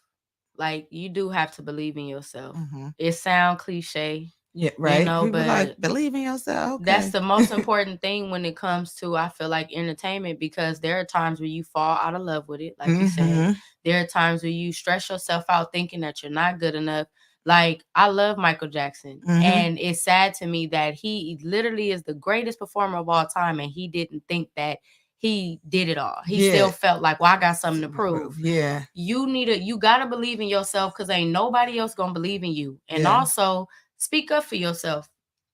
Like, you do have to believe in yourself. It sounds cliche. Yeah, right. You know, people but like, believe in yourself. Okay. That's the most important thing when it comes to, I feel like, entertainment, because there are times where you fall out of love with it. Like you said, there are times where you stress yourself out thinking that you're not good enough. Like, I love Michael Jackson, and it's sad to me that he literally is the greatest performer of all time, and he didn't think that he did it all. He still felt like, well, I got something to prove. Yeah. You gotta believe in yourself, because ain't nobody else gonna believe in you. And also speak up for yourself.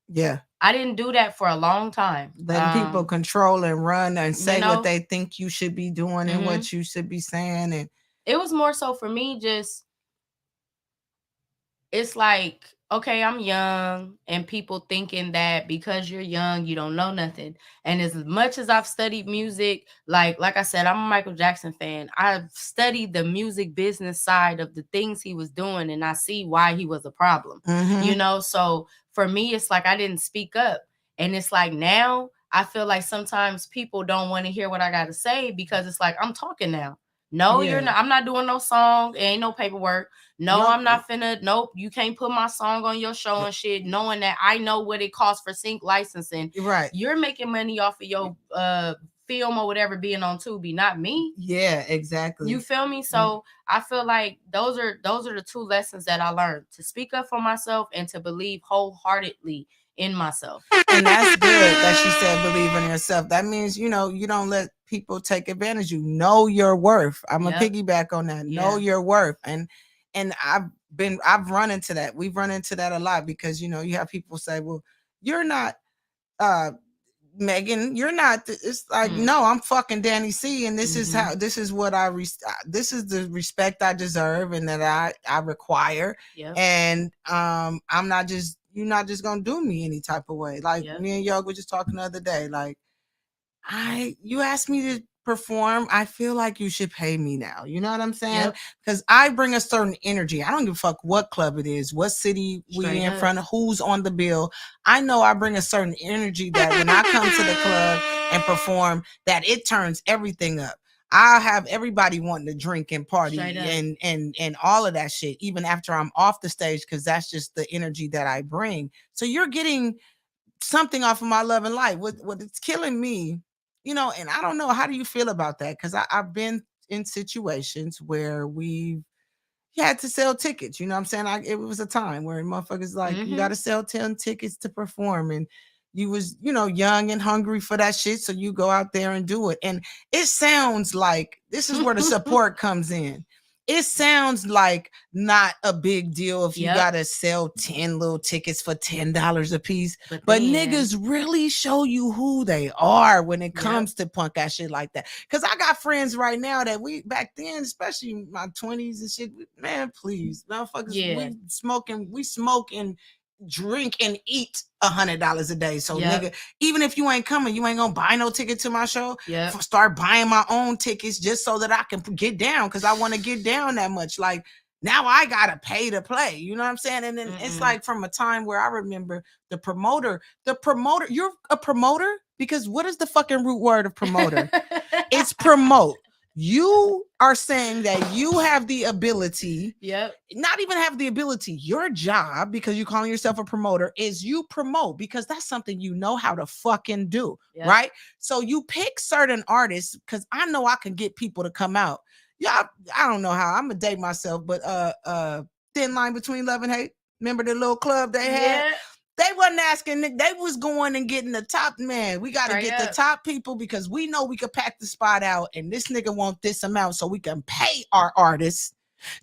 Yeah. I didn't do that for a long time. Letting people control and run and say what they think you should be doing and what you should be saying. And it was more so for me, just, it's like, okay, I'm young, and people thinking that because you're young, you don't know nothing. And as much as I've studied music, like I said, I'm a Michael Jackson fan. I've studied the music business side of the things he was doing, and I see why he was a problem. You know, so for me, it's like I didn't speak up. And it's like now I feel like sometimes people don't want to hear what I got to say, because it's like I'm talking now. No, Yeah. you're not. I'm not doing no song. It ain't no paperwork. No, I'm not finna. Nope, you can't put my song on your show and shit, knowing that I know what it costs for sync licensing. Right. You're making money off of your film or whatever being on Tubi, not me. Yeah, exactly. You feel me? So I feel like those are the two lessons that I learned: to speak up for myself and to believe wholeheartedly in myself. And that's good that she said believe in yourself. That means, you know, you don't let people take advantage. You know your worth. I'm a piggyback on that. Know your worth. And I've run into that. We've run into that a lot because, you know, you have people say, well, you're not Megan, you're not. It's like, no, I'm fucking Danny C, and this is how. This is what this is the respect I deserve, and that I require. And I'm not just. You're not just gonna do me any type of way. Like me and Yoga were just talking the other day. Like you asked me to perform. I feel like you should pay me now. You know what I'm saying? Because I bring a certain energy. I don't give a fuck what club it is, what city we in front of, who's on the bill. I know I bring a certain energy that when I come to the club and perform, that it turns everything up. I'll have everybody wanting to drink and party and all of that shit, even after I'm off the stage, because that's just the energy that I bring. So you're getting something off of my love and life. What it's killing me, you know, and I don't know, how do you feel about that? Because I've been in situations where we've had to sell tickets. You know what I'm saying? It was a time where motherfuckers like, you got to sell 10 tickets to perform. And you was, you know, young and hungry for that shit. So you go out there and do it. And it sounds like this is where the support comes in. It sounds like not a big deal if you got to sell 10 little tickets for $10 a piece. But niggas really show you who they are when it comes to punk ass shit like that. Because I got friends right now that we, back then, especially in my 20s and shit, man, please, motherfuckers, we smoke and drink and eat $100 a day. So nigga, even if you ain't coming, you ain't gonna buy no ticket to my show. Start buying my own tickets just so that I can get down, because I want to get down that much. Like, now I gotta pay to play. You know what I'm saying? And then it's like from a time where I remember the promoter, you're a promoter, because what is the fucking root word of promoter? It's promote. You are saying that you have the ability, not even have the ability, your job, because you're calling yourself a promoter, is you promote, because that's something you know how to fucking do, right? So you pick certain artists, because I know I can get people to come out. Yeah, I don't know how, I'm gonna date myself, but Thin Line Between Love and Hate, remember the little club they had? They wasn't asking, they was going and getting the top, man. We got to get the top people, because we know we could pack the spot out, and this nigga want this amount so we can pay our artists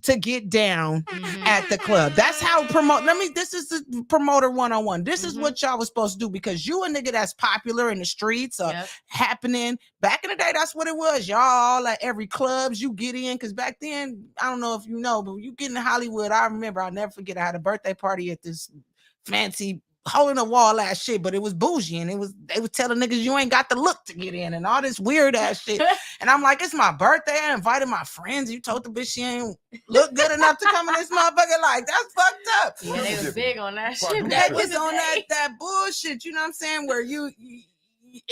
to get down at the club. That's how this is the promoter 101. This is what y'all was supposed to do, because you a nigga that's popular in the streets or happening. Back in the day, that's what it was. Y'all all at every clubs you get in, because back then, I don't know if you know, but you get in Hollywood. I remember, I'll never forget, I had a birthday party at this fancy hole in the wall ass shit, but it was bougie, and they was telling niggas you ain't got the look to get in and all this weird ass shit. And I'm like, it's my birthday, I invited my friends. You told the bitch she ain't look good enough to come in this motherfucker. Like, that's fucked up. Yeah, they was big on that shit. They was on that bullshit, you know what I'm saying? Where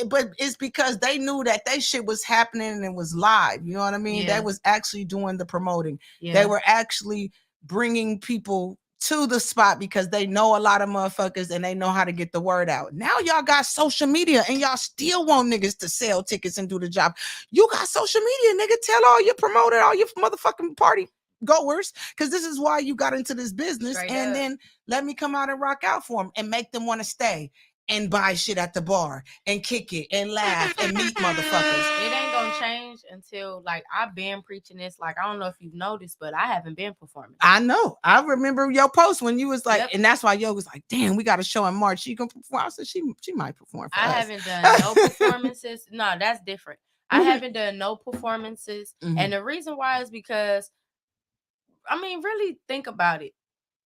but it's because they knew that they shit was happening and it was live. You know what I mean? They was actually doing the promoting. They were actually bringing people to the spot, because they know a lot of motherfuckers and they know how to get the word out. Now y'all got social media, and y'all still want niggas to sell tickets and do the job. You got social media, nigga. Tell all your promoter, all your motherfucking party goers, because this is why you got into this business. And then let me come out and rock out for them and make them want to stay and buy shit at the bar and kick it and laugh and meet motherfuckers. It ain't gonna change until, like, I've been preaching this. Like, I don't know if you've noticed, but I haven't been performing. I know. I remember your post when you was like, and that's why Yo was like, damn, we got a show in March. She can perform. I said she might perform for us. Haven't done no performances. No, that's different. I haven't done no performances. And the reason why is because, I mean, really think about it.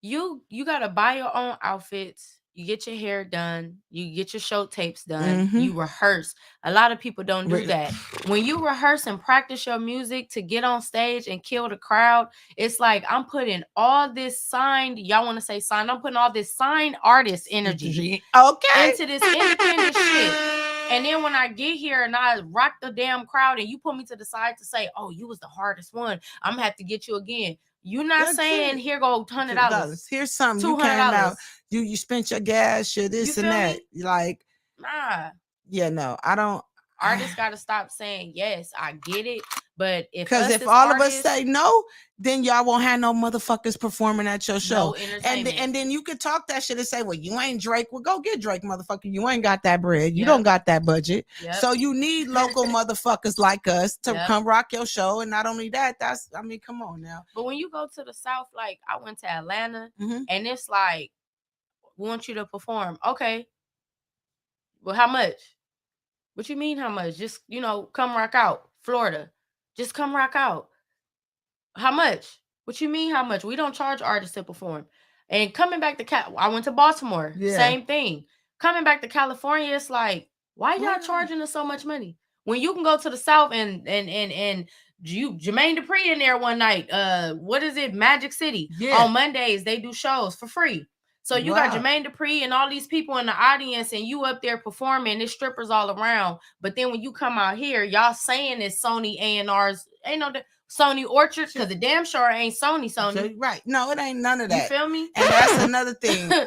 You gotta buy your own outfits. You get your hair done. You get your show tapes done. You rehearse. A lot of people don't do that. When you rehearse and practice your music to get on stage and kill the crowd, it's like, I'm putting all this signed, y'all want to say signed, I'm putting all this signed artist energy into this independent shit. And then when I get here and I rock the damn crowd and you put me to the side to say, oh, you was the hardest one, I'm gonna have to get you again. You're not saying here go $100. Here's something. You came out. You spent your gas, your this and that. Like, nah. Yeah, no, I don't. Artists gotta stop saying yes. I get it, but if all of us say no, then y'all won't have no motherfuckers performing at your show. No entertainment. And then you could talk that shit and say, well, you ain't Drake. Well, go get Drake, motherfucker. You ain't got that bread. You don't got that budget. So you need local motherfuckers like us to come rock your show. And not only that, come on now. But when you go to the South, like I went to Atlanta, and it's like, we want you to perform. Okay. Well, how much? What you mean how much? Just, come rock out. Florida. Just come rock out. How much? What you mean how much? We don't charge artists to perform. And coming back to I went to Baltimore. Same thing. Coming back to California, it's like, why y'all charging us so much money? When you can go to the South and Jermaine Dupri in there one night. What is it? Magic City. On Mondays, they do shows for free. So you got Jermaine Dupri and all these people in the audience and you up there performing, there's strippers all around. But then when you come out here, y'all saying it's Sony A&Rs, ain't no Sony Orchards, because the damn sure ain't Sony. Right. No, it ain't none of that. You feel me? And that's another thing. They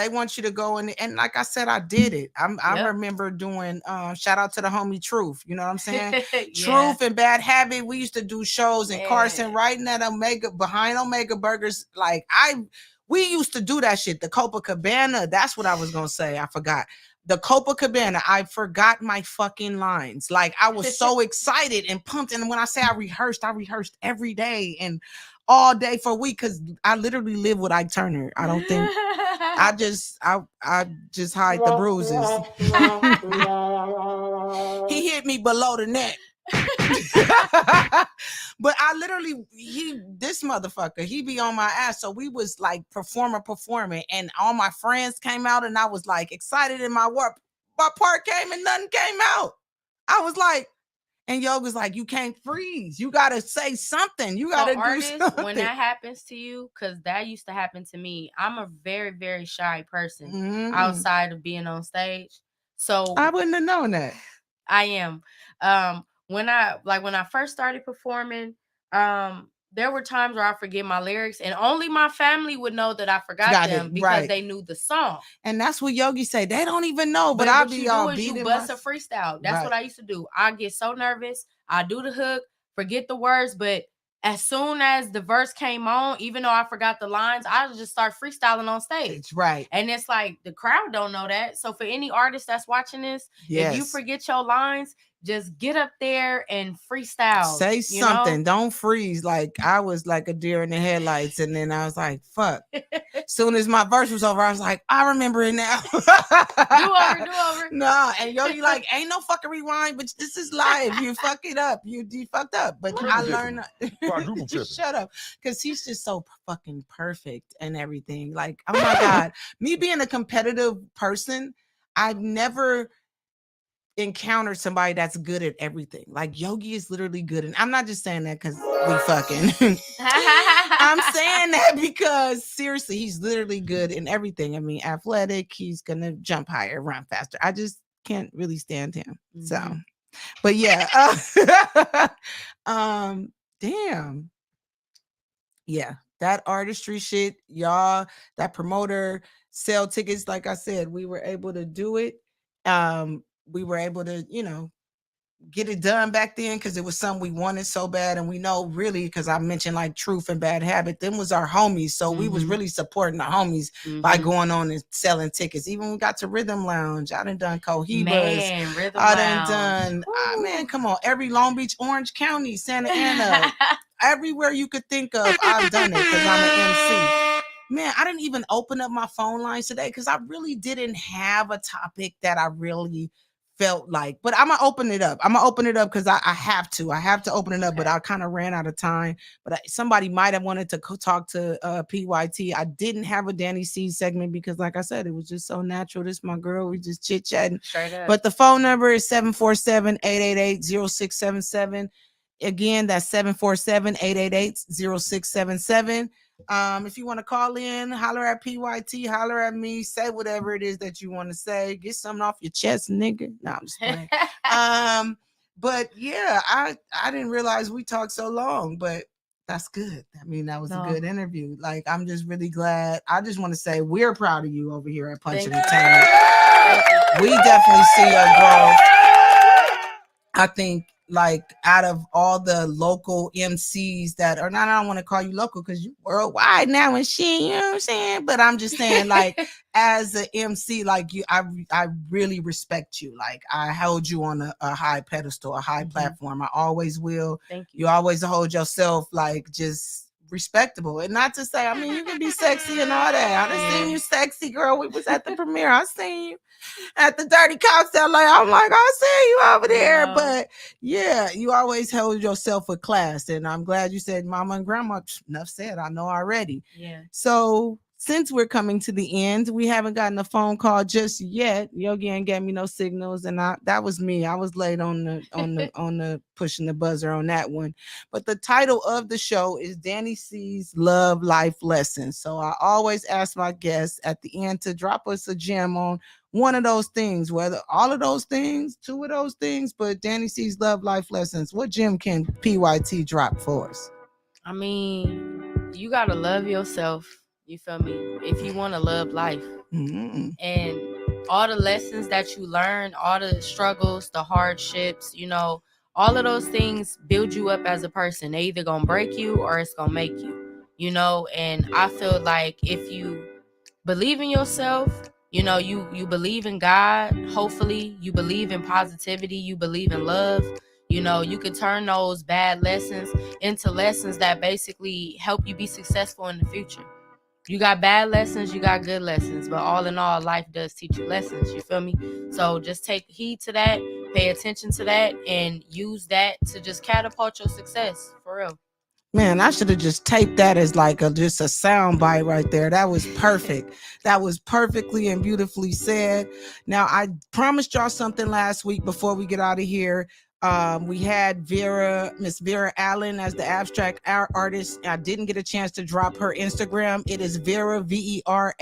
want you to go in, and like I said, I did it. I remember doing shout out to the homie Truth. You know what I'm saying? Truth and Bad Habit. We used to do shows in Carson, right in that behind Omega Burgers. Like we used to do that shit. The Copacabana. That's what I was gonna say. I forgot. The Copacabana. I forgot my fucking lines. Like I was so excited and pumped. And when I say I rehearsed every day and all day for a week, because I literally live with Ike Turner. I don't think I just hide the bruises. He hit me below the neck. But I literally, this motherfucker, he be on my ass. So we was like performing, and all my friends came out, and I was like excited in my work. My part came and nothing came out. I was like, and Yo was like, you can't freeze. You gotta say something. You gotta do something. When that happens to you, because that used to happen to me. I'm a very, very shy person outside of being on stage. So I wouldn't have known that. I am. When I first started performing, there were times where I forget my lyrics, and only my family would know that I forgot them because they knew the song. And that's what Yogi say. They don't even know, but I'll be all beating. You bust a freestyle. That's what I used to do. I get so nervous. I do the hook, forget the words, but as soon as the verse came on, even though I forgot the lines, I would just start freestyling on stage. Right. And it's like the crowd don't know that. So for any artist that's watching this, if you forget your lines, just get up there and freestyle. Say something. Don't freeze. Like I was like a deer in the headlights. And then I was like, fuck. Soon as my verse was over, I was like, I remember it now. do over. No. And Yogi like, ain't no fucking rewind, but this is live. You fuck it up. You fucked up. But I learned. Shut up. Because he's just so fucking perfect and everything. Like, oh my God. Me being a competitive person, I've never encountered somebody that's good at everything. Like Yogi is literally good, and I'm not just saying that because we fucking. I'm saying that because seriously, he's literally good in everything. I mean, athletic. He's gonna jump higher, run faster. I just can't really stand him. So, but yeah, damn, yeah, that artistry shit, y'all. That promoter sell tickets. Like I said, we were able to do it. We were able to, get it done back then because it was something we wanted so bad. And we know really, because I mentioned like Truth and Bad Habit, them was our homies. So we was really supporting the homies by going on and selling tickets. Even when we got to Rhythm Lounge, I done Cohibas. Man, Rhythm Lounge. Man, come on. Every Long Beach, Orange County, Santa Ana, everywhere you could think of, I've done it because I'm an MC. Man, I didn't even open up my phone lines today because I really didn't have a topic that I really felt like, but I'm gonna open it up. I'm gonna open it up because I have to. I have to open it up, but I kind of ran out of time. But somebody might have wanted to talk to PYT. I didn't have a Dani C segment because, like I said, it was just so natural. This is my girl. We just chit chatting. But the phone number is 747-888-0677. Again, that's 747-888-0677. If you want to call in, holler at PYT, holler at me, say whatever it is that you want to say. Get something off your chest, nigga. No, I'm just playing. But yeah, I didn't realize we talked so long, but that's good. I mean, that was a good interview. Like, I'm just really glad. I just want to say we're proud of you over here at Punch Entertainment. We definitely see your growth. I think, like, out of all the local MCs that are not, I don't want to call you local because you worldwide now and shit, you know what I'm saying? But I'm just saying, like, as an MC, like, you, I really respect you. Like, I held you on a high pedestal, a high platform. I always will. Thank you. You always hold yourself, like, just respectable. And not to say, I mean, you can be sexy and all that. I done seen you sexy, girl. We was at the premiere. I seen you at the Dirty Cocktail. Like, I'm like, I see you over there. Wow. But yeah, you always held yourself with class. And I'm glad you said mama and grandma. Enough said, I know already. Yeah. So since we're coming to the end, we haven't gotten a phone call just yet. Yogi ain't gave me no signals, and that was me. I was late on the pushing the buzzer on that one. But the title of the show is Dani C's Love Life Lessons. So I always ask my guests at the end to drop us a gem on one of those things, whether all of those things, two of those things, but Dani C's Love Life Lessons. What gem can PYT drop for us? I mean, you gotta love yourself. You feel me? If you want to love life. And all the lessons that you learn, all the struggles, the hardships, you know, all of those things build you up as a person. They either gonna break you or it's gonna make you, you know. And I feel like if you believe in yourself, you know, you believe in God, hopefully you believe in positivity, you believe in love, you know, you can turn those bad lessons into lessons that basically help you be successful in the future. You got bad lessons, you got good lessons, but all in all, life does teach you lessons, you feel me? So just take heed to that, pay attention to that, and use that to just catapult your success, for real. Man, I should have just taped that as like just a sound bite right there. That was perfect. That was perfectly and beautifully said. Now, I promised y'all something last week before we get out of here. We had Miss Vera Allen as the abstract artist. I didn't get a chance to drop her Instagram. It is Vera, VERA_M_ALLEN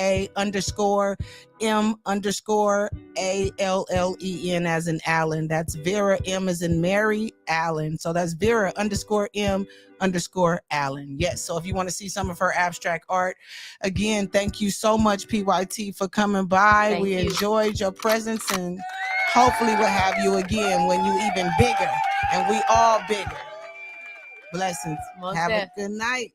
as in Allen. That's Vera, M as in Mary, Allen. So that's Vera_M_Allen. Yes. So if you want to see some of her abstract art, again, thank you so much, PYT, for coming by. We enjoyed your presence, and hopefully we'll have you again when you even bigger and we all bigger. Blessings. Have a good night.